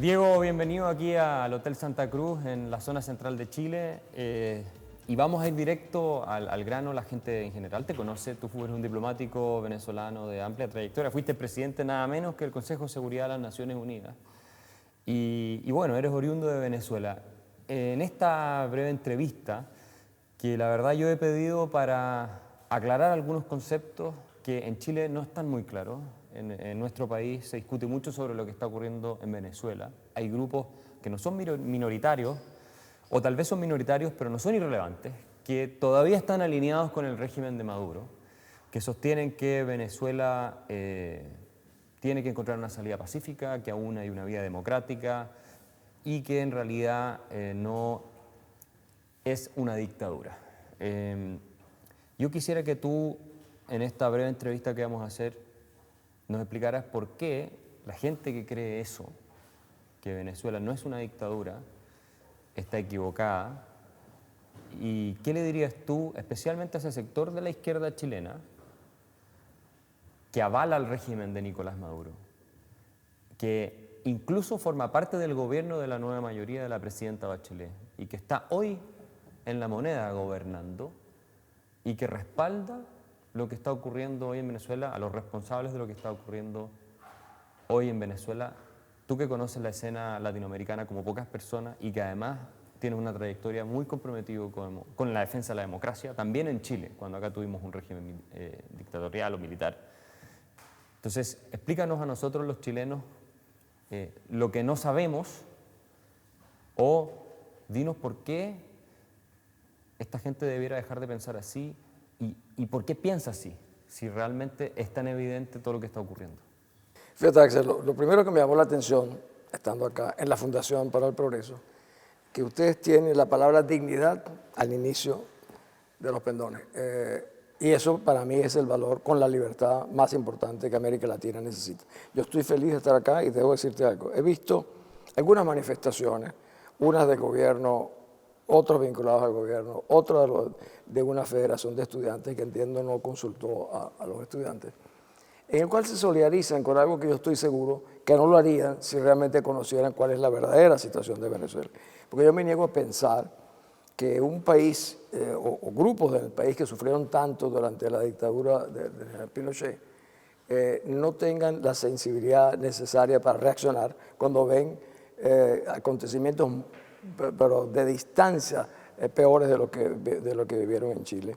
Diego, bienvenido aquí al Hotel Santa Cruz en la zona central de Chile. Y vamos a ir directo al grano. La gente en general te conoce. Tú eres un diplomático venezolano de amplia trayectoria. Fuiste presidente nada menos que el Consejo de Seguridad de las Naciones Unidas. Y bueno, eres oriundo de Venezuela. En esta breve entrevista, que la verdad yo he pedido para aclarar algunos conceptos que en Chile no están muy claros. En nuestro país se discute mucho sobre lo que está ocurriendo en Venezuela. Hay grupos que no son minoritarios, o tal vez son minoritarios, pero no son irrelevantes, que todavía están alineados con el régimen de Maduro, que sostienen que Venezuela tiene que encontrar una salida pacífica, que aún hay una vía democrática y que en realidad no es una dictadura. Yo quisiera que tú, en esta breve entrevista que vamos a hacer, nos explicaras por qué la gente que cree eso, que Venezuela no es una dictadura, está equivocada. ¿Y qué le dirías tú, especialmente a ese sector de la izquierda chilena, que avala al régimen de Nicolás Maduro, que incluso forma parte del gobierno de la nueva mayoría de la presidenta Bachelet y que está hoy en la moneda gobernando y que respalda lo que está ocurriendo hoy en Venezuela, a los responsables de lo que está ocurriendo hoy en Venezuela? Tú que conoces la escena latinoamericana como pocas personas y que además tienes una trayectoria muy comprometida con la defensa de la democracia, también en Chile, cuando acá tuvimos un régimen dictatorial o militar. Entonces, explícanos a nosotros los chilenos lo que no sabemos, o dinos por qué esta gente debiera dejar de pensar así y por qué piensa así, si realmente es tan evidente todo lo que está ocurriendo. Fíjate, Axel, lo primero que me llamó la atención, estando acá en la Fundación para el Progreso, que ustedes tienen la palabra dignidad al inicio de los pendones. Y eso para mí es el valor con la libertad más importante que América Latina necesita. Yo estoy feliz de estar acá y debo decirte algo. He visto algunas manifestaciones, unas del gobierno, otros vinculados al gobierno, otros de una federación de estudiantes que entiendo no consultó a los estudiantes, en el cual se solidarizan con algo que yo estoy seguro que no lo harían si realmente conocieran cuál es la verdadera situación de Venezuela. Porque yo me niego a pensar que un país o grupos del país que sufrieron tanto durante la dictadura de Pinochet no tengan la sensibilidad necesaria para reaccionar cuando ven acontecimientos pero de distancia peores de lo que vivieron en Chile.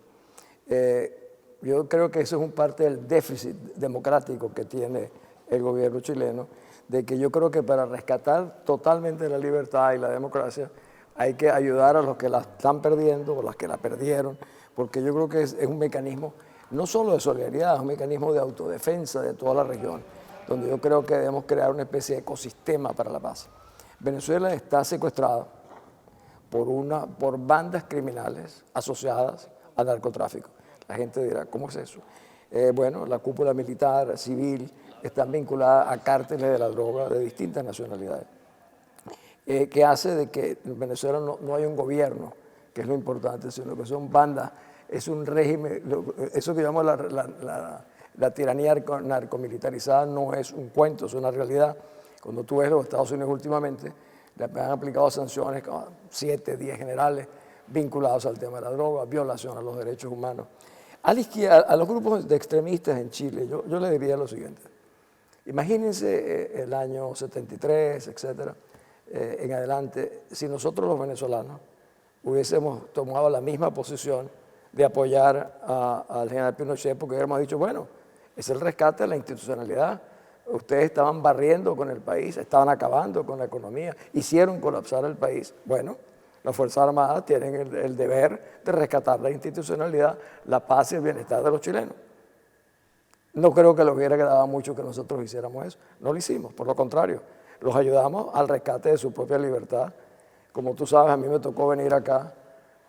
Yo creo que eso es un parte del déficit democrático que tiene el gobierno chileno, de que yo creo que para rescatar totalmente la libertad y la democracia hay que ayudar a los que la están perdiendo o las que la perdieron, porque yo creo que es un mecanismo no solo de solidaridad, es un mecanismo de autodefensa de toda la región, donde yo creo que debemos crear una especie de ecosistema para la paz. Venezuela está secuestrada por bandas criminales asociadas al narcotráfico. La gente dirá, ¿cómo es eso? Bueno, la cúpula militar, civil, están vinculadas a cárteles de la droga de distintas nacionalidades, que hace de que en Venezuela no hay un gobierno, que es lo importante, sino que son bandas, es un régimen, eso que llamamos la tiranía narcomilitarizada no es un cuento, es una realidad. Cuando tú ves los Estados Unidos últimamente, le han aplicado sanciones, 7, 10 generales vinculados al tema de la droga, violación a los derechos humanos. A la izquierda, a los grupos de extremistas en Chile, yo le diría lo siguiente. Imagínense el año 73, etcétera, en adelante, si nosotros los venezolanos hubiésemos tomado la misma posición de apoyar al general Pinochet, porque hubiéramos dicho, bueno, es el rescate de la institucionalidad. Ustedes estaban barriendo con el país, estaban acabando con la economía, hicieron colapsar el país. Bueno, las Fuerzas Armadas tienen el deber de rescatar la institucionalidad, la paz y el bienestar de los chilenos. No creo que les hubiera agradado mucho que nosotros hiciéramos eso. No lo hicimos, por lo contrario. Los ayudamos al rescate de su propia libertad. Como tú sabes, a mí me tocó venir acá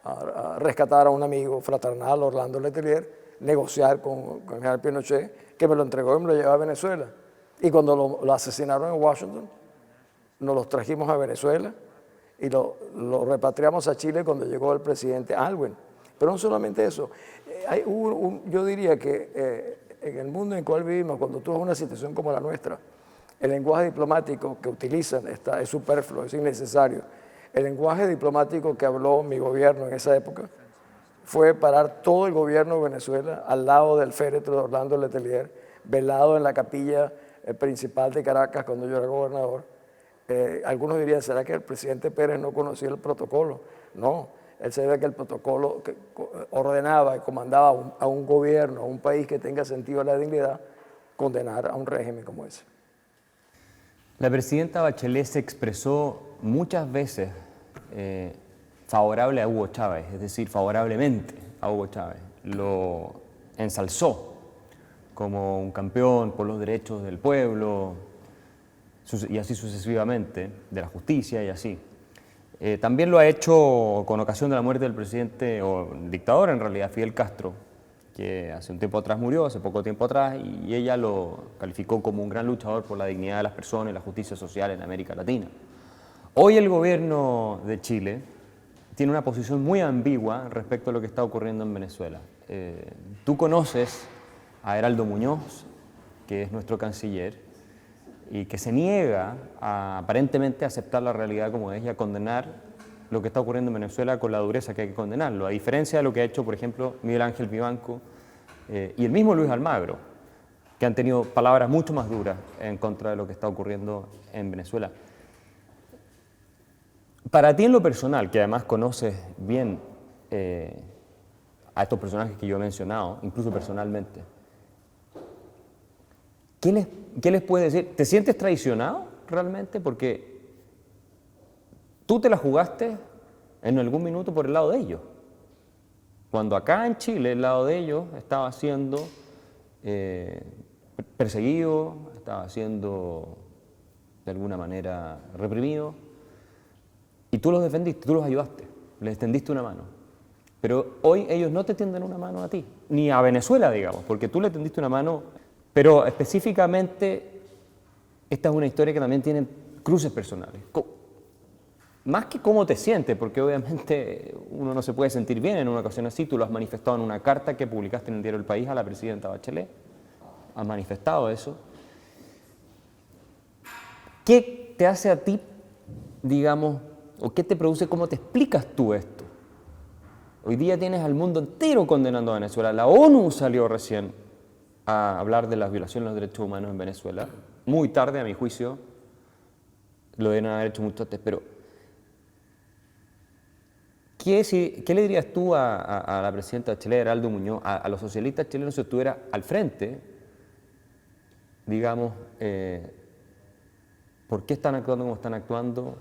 a rescatar a un amigo fraternal, Orlando Letelier, negociar con el general Pinochet, que me lo entregó y me lo llevó a Venezuela. Y cuando lo asesinaron en Washington, nos los trajimos a Venezuela y lo repatriamos a Chile cuando llegó el presidente Aylwin. Pero no solamente eso, yo diría que en el mundo en el cual vivimos, cuando tú ves una situación como la nuestra, El lenguaje diplomático que utilizan es superfluo, es innecesario. El lenguaje diplomático que habló mi gobierno en esa época fue parar todo el gobierno de Venezuela al lado del féretro de Orlando Letelier, velado en la capilla principal de Caracas cuando yo era gobernador. Algunos dirían, ¿será que el presidente Pérez no conocía el protocolo? No, él sabía que el protocolo que ordenaba y comandaba a un gobierno, a un país que tenga sentido de la dignidad, condenar a un régimen como ese. La presidenta Bachelet se expresó muchas veces favorable a Hugo Chávez, es decir, favorablemente a Hugo Chávez. Lo ensalzó como un campeón por los derechos del pueblo y así sucesivamente, de la justicia y así. También lo ha hecho con ocasión de la muerte del presidente, o dictador en realidad, Fidel Castro, que hace un tiempo atrás murió, hace poco tiempo atrás, y ella lo calificó como un gran luchador por la dignidad de las personas y la justicia social en América Latina. Hoy el gobierno de Chile tiene una posición muy ambigua respecto a lo que está ocurriendo en Venezuela. Tú conoces a Heraldo Muñoz, que es nuestro canciller, y que se niega aparentemente a aceptar la realidad como es y a condenar lo que está ocurriendo en Venezuela con la dureza que hay que condenarlo, a diferencia de lo que ha hecho, por ejemplo, Miguel Ángel Vivanco y el mismo Luis Almagro, que han tenido palabras mucho más duras en contra de lo que está ocurriendo en Venezuela. Para ti en lo personal, que además conoces bien a estos personajes que yo he mencionado, incluso personalmente, ¿qué les puedes decir? ¿Te sientes traicionado realmente? Porque tú te la jugaste en algún minuto por el lado de ellos. Cuando acá en Chile el lado de ellos estaba siendo perseguido, estaba siendo de alguna manera reprimido, y tú los defendiste, tú los ayudaste, les extendiste una mano. Pero hoy ellos no te tienden una mano a ti, ni a Venezuela, digamos, porque tú le tendiste una mano. Pero específicamente, esta es una historia que también tiene cruces personales. Más que cómo te sientes, porque obviamente uno no se puede sentir bien en una ocasión así, tú lo has manifestado en una carta que publicaste en el diario El País a la presidenta Bachelet, has manifestado eso. ¿Qué te hace a ti, digamos, o qué te produce, cómo te explicas tú esto? Hoy día tienes al mundo entero condenando a Venezuela, la ONU salió recién a hablar de las violaciones de los derechos humanos en Venezuela, muy tarde a mi juicio, lo deben haber hecho mucho antes, pero ¿qué le dirías tú a la presidenta de Chile, Heraldo Muñoz, a los socialistas chilenos si estuviera al frente, digamos, por qué están actuando como están actuando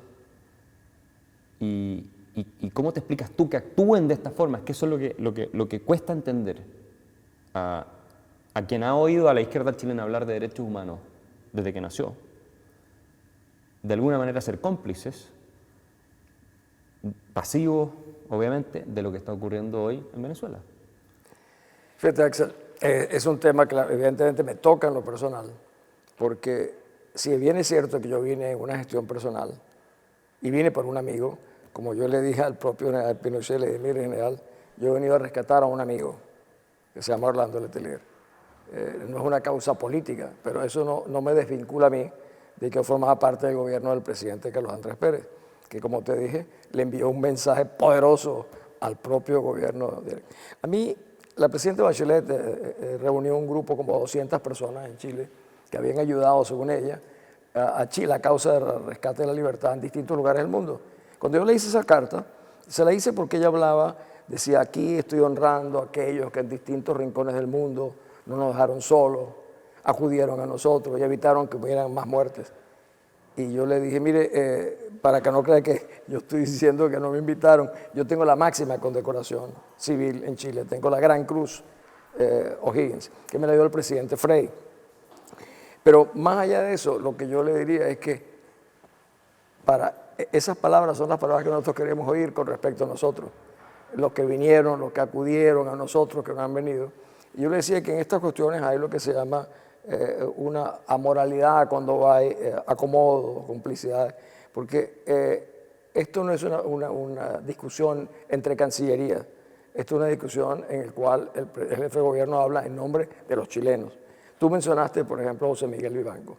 y cómo te explicas tú que actúen de esta forma? Es que eso es lo que cuesta entender a quien ha oído a la izquierda chilena hablar de derechos humanos desde que nació, de alguna manera ser cómplices, pasivos, obviamente, de lo que está ocurriendo hoy en Venezuela. Fíjate, Axel, es un tema que evidentemente me toca en lo personal, porque si bien es cierto que yo vine en una gestión personal y vine por un amigo, como yo le dije al propio general Pinochet, le dije, mire general, yo he venido a rescatar a un amigo que se llama Orlando Letelier. No es una causa política, pero eso no me desvincula a mí de que formaba parte del gobierno del presidente Carlos Andrés Pérez, que como te dije, le envió un mensaje poderoso al propio gobierno. A mí, la presidenta Bachelet reunió un grupo como 200 personas en Chile que habían ayudado, según ella, a Chile a causa del rescate de la libertad en distintos lugares del mundo. Cuando yo le hice esa carta, se la hice porque ella hablaba, decía, aquí estoy honrando a aquellos que en distintos rincones del mundo no nos dejaron solos, acudieron a nosotros y evitaron que hubieran más muertes. Y yo le dije, mire, para que no crea que yo estoy diciendo que no me invitaron, yo tengo la máxima condecoración civil en Chile, tengo la Gran Cruz O'Higgins, que me la dio el presidente Frei. Pero más allá de eso, lo que yo le diría es que esas palabras son las palabras que nosotros queremos oír con respecto a nosotros, los que vinieron, los que acudieron a nosotros, que no han venido. Y yo le decía que en estas cuestiones hay lo que se llama una amoralidad cuando hay acomodo, complicidad, porque esto no es una discusión entre cancillerías, esto es una discusión en la cual el jefe de gobierno habla en nombre de los chilenos. Tú mencionaste, por ejemplo, a José Miguel Vivanco.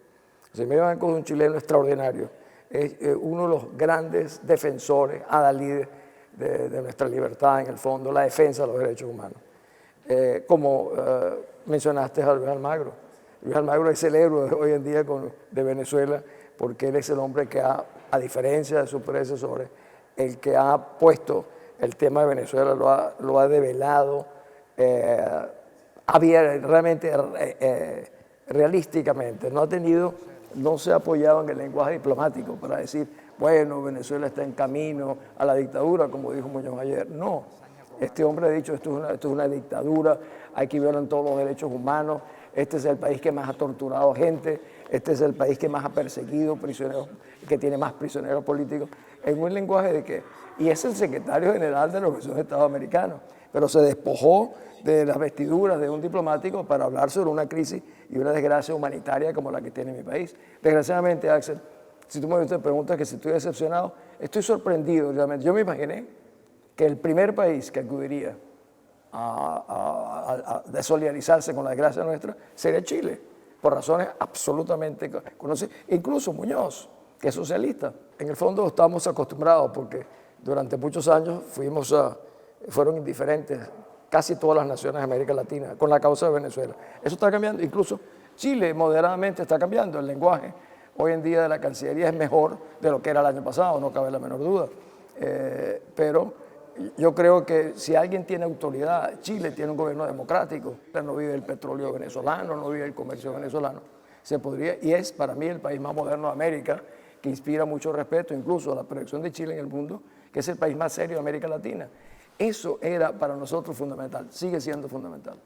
José Miguel Blanco es un chileno extraordinario, es uno de los grandes defensores, adalides de nuestra libertad, en el fondo, la defensa de los derechos humanos. Como mencionaste a Luis Almagro. Luis Almagro es el héroe hoy en día de Venezuela, porque él es el hombre que a diferencia de sus predecesores, el que ha puesto el tema de Venezuela, lo ha develado realmente realísticamente. No se ha apoyado en el lenguaje diplomático para decir, bueno, Venezuela está en camino a la dictadura, como dijo Muñoz ayer. No, este hombre ha dicho, esto es una dictadura, hay que violar todos los derechos humanos, este es el país que más ha torturado gente, este es el país que más ha perseguido prisioneros, que tiene más prisioneros políticos, en un lenguaje de que, y es el secretario general de la Organización de Estados Americanos, pero se despojó de las vestiduras de un diplomático para hablar sobre una crisis y una desgracia humanitaria como la que tiene mi país. Desgraciadamente, Axel, si tú me preguntas que si estoy decepcionado, estoy sorprendido realmente. Yo me imaginé que el primer país que acudiría a solidarizarse con la desgracia nuestra sería Chile, por razones absolutamente conocidas. Incluso Muñoz, que es socialista. En el fondo estamos acostumbrados porque durante muchos años fueron indiferentes casi todas las naciones de América Latina con la causa de Venezuela. Eso está cambiando, incluso Chile moderadamente está cambiando el lenguaje. Hoy en día la Cancillería es mejor de lo que era el año pasado, no cabe la menor duda. Pero yo creo que si alguien tiene autoridad, Chile tiene un gobierno democrático, no vive el petróleo venezolano, no vive el comercio venezolano, se podría, y es para mí el país más moderno de América, que inspira mucho respeto, incluso a la proyección de Chile en el mundo, que es el país más serio de América Latina. Eso era para nosotros fundamental, sigue siendo fundamental.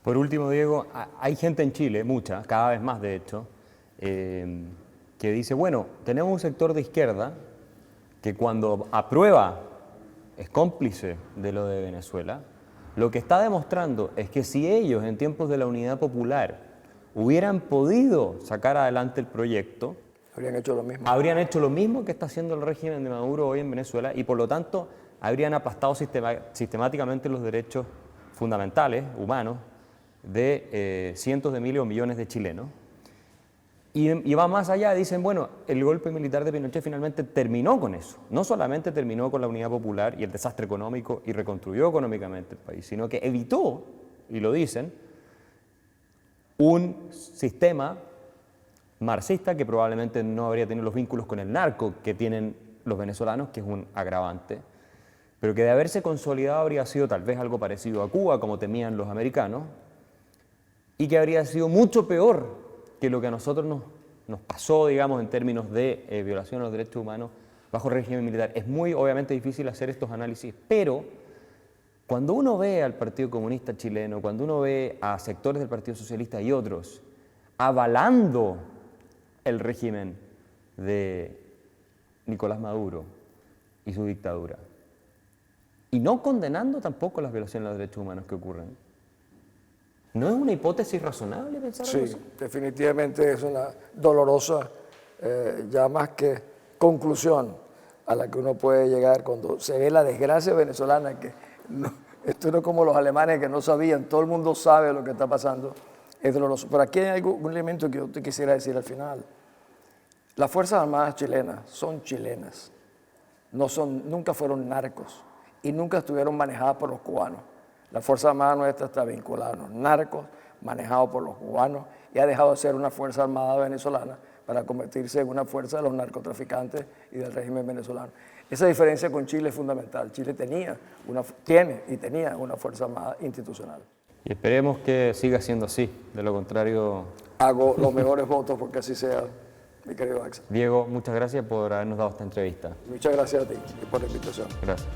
Por último, Diego, hay gente en Chile, mucha, cada vez más de hecho, que dice, bueno, tenemos un sector de izquierda que cuando aprueba es cómplice de lo de Venezuela, lo que está demostrando es que si ellos en tiempos de la Unidad Popular hubieran podido sacar adelante el proyecto, habrían hecho lo mismo. Habrían hecho lo mismo que está haciendo el régimen de Maduro hoy en Venezuela y por lo tanto habrían aplastado sistemáticamente los derechos fundamentales, humanos, de cientos de miles o millones de chilenos. Y va más allá, dicen, bueno, el golpe militar de Pinochet finalmente terminó con eso. No solamente terminó con la Unidad Popular y el desastre económico y reconstruyó económicamente el país, sino que evitó, y lo dicen, un sistema marxista que probablemente no habría tenido los vínculos con el narco que tienen los venezolanos, que es un agravante, pero que de haberse consolidado habría sido tal vez algo parecido a Cuba, como temían los americanos, y que habría sido mucho peor que lo que a nosotros nos pasó, digamos, en términos de violación a los derechos humanos bajo el régimen militar. Es muy, obviamente, difícil hacer estos análisis, pero cuando uno ve al Partido Comunista Chileno, cuando uno ve a sectores del Partido Socialista y otros avalando el régimen de Nicolás Maduro y su dictadura, y no condenando tampoco las violaciones a los derechos humanos que ocurren, ¿no es una hipótesis razonable pensar en eso? Sí, definitivamente es una dolorosa, ya más que conclusión a la que uno puede llegar cuando se ve la desgracia venezolana, que esto no es como los alemanes que no sabían, todo el mundo sabe lo que está pasando, es doloroso. Pero aquí hay un elemento que yo te quisiera decir al final. Las Fuerzas Armadas chilenas son chilenas, nunca fueron narcos y nunca estuvieron manejadas por los cubanos. La Fuerza Armada nuestra está vinculada a los narcos, manejado por los cubanos, y ha dejado de ser una Fuerza Armada venezolana para convertirse en una fuerza de los narcotraficantes y del régimen venezolano. Esa diferencia con Chile es fundamental. Chile tiene una Fuerza Armada institucional. Y esperemos que siga siendo así, de lo contrario... Hago los mejores votos porque así sea, mi querido Axel. Diego, muchas gracias por habernos dado esta entrevista. Muchas gracias a ti y por la invitación. Gracias.